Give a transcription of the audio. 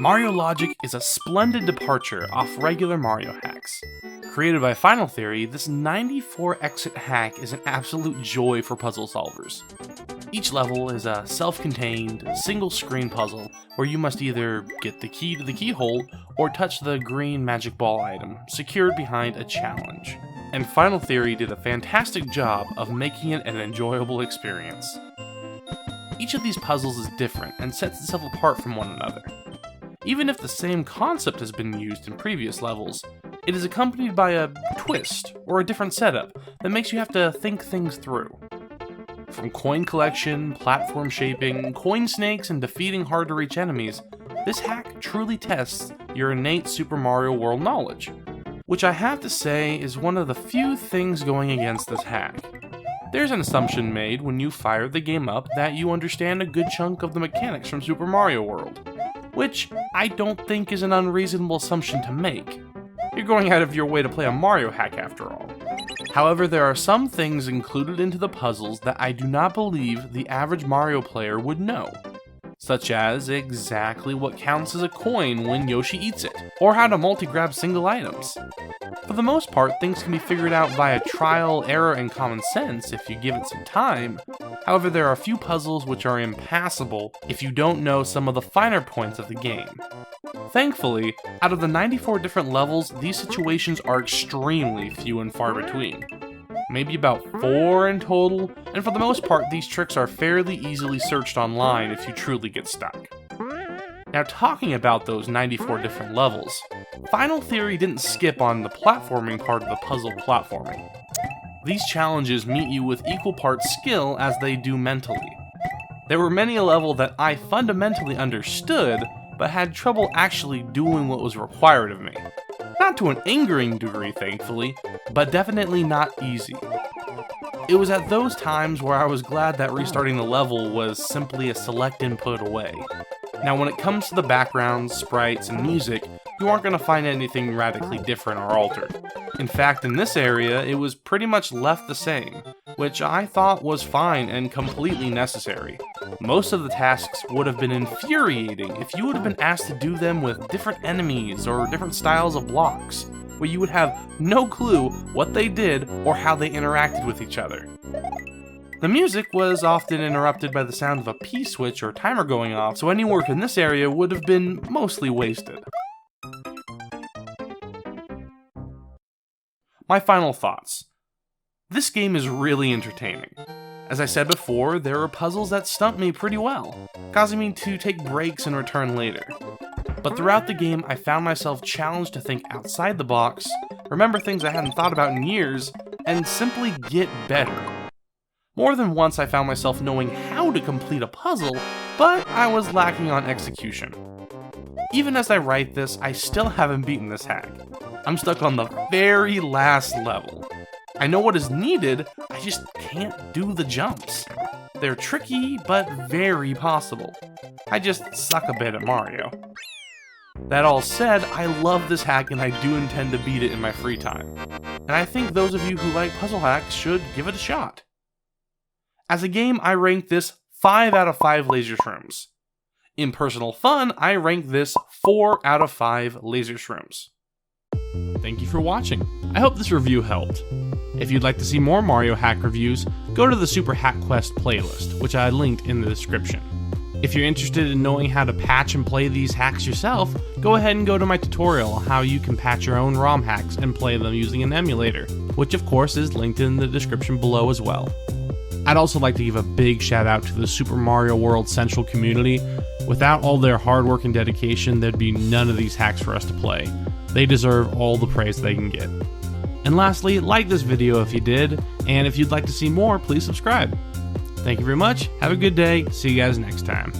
Mario logic is a splendid departure off regular Mario hacks. Created by Final Theory, this 94 exit hack is an absolute joy for puzzle solvers. Each level is a self-contained, single-screen puzzle where you must either get the key to the keyhole or touch the green magic ball item secured behind a challenge. And Final Theory did a fantastic job of making it an enjoyable experience. Each of these puzzles is different and sets itself apart from one another. Even if the same concept has been used in previous levels, it is accompanied by a twist or a different setup that makes you have to think things through. From coin collection, platform shaping, coin snakes, and defeating hard-to-reach enemies, this hack truly tests your innate Super Mario World knowledge, which I have to say is one of the few things going against this hack. There's an assumption made when you fire the game up that you understand a good chunk of the mechanics from Super Mario World, which I don't think is an unreasonable assumption to make. You're going out of your way to play a Mario hack after all. However, there are some things included into the puzzles that I do not believe the average Mario player would know, such as exactly what counts as a coin when Yoshi eats it, or how to multi-grab single items. For the most part, things can be figured out via trial, error, and common sense if you give it some time. However, there are a few puzzles which are impassable if you don't know some of the finer points of the game. Thankfully, out of the 94 different levels, these situations are extremely few and far between. Maybe about 4 in total, and for the most part these tricks are fairly easily searched online if you truly get stuck. Now, talking about those 94 different levels, Final Theory didn't skip on the platforming part of the puzzle platforming. These challenges meet you with equal parts skill as they do mentally. There were many a level that I fundamentally understood, but had trouble actually doing what was required of me. Not to an angering degree, thankfully, but definitely not easy. It was at those times where I was glad that restarting the level was simply a select input away. Now, when it comes to the backgrounds, sprites, and music, you aren't going to find anything radically different or altered. In fact, in this area, it was pretty much left the same, which I thought was fine and completely necessary. Most of the tasks would have been infuriating if you would have been asked to do them with different enemies or different styles of blocks, where you would have no clue what they did or how they interacted with each other. The music was often interrupted by the sound of a P-switch or timer going off, so any work in this area would have been mostly wasted. My final thoughts. This game is really entertaining. As I said before, there are puzzles that stump me pretty well, causing me to take breaks and return later. But throughout the game, I found myself challenged to think outside the box, remember things I hadn't thought about in years, and simply get better. More than once I found myself knowing how to complete a puzzle, but I was lacking on execution. Even as I write this, I still haven't beaten this hack. I'm stuck on the very last level. I know what is needed, I just can't do the jumps. They're tricky, but very possible. I just suck a bit at Mario. That all said, I love this hack and I do intend to beat it in my free time. And I think those of you who like puzzle hacks should give it a shot. As a game, I rank this 5 out of 5 laser shrooms. In personal fun, I rank this 4 out of 5 laser shrooms. Thank you for watching. I hope this review helped. If you'd like to see more Mario hack reviews, go to the Super Hack Quest playlist, which I linked in the description. If you're interested in knowing how to patch and play these hacks yourself, go ahead and go to my tutorial on how you can patch your own ROM hacks and play them using an emulator, which of course is linked in the description below as well. I'd also like to give a big shout out to the Super Mario World Central community. Without all their hard work and dedication, there'd be none of these hacks for us to play. They deserve all the praise they can get. And lastly, like this video if you did, and if you'd like to see more, please subscribe. Thank you very much, have a good day, see you guys next time.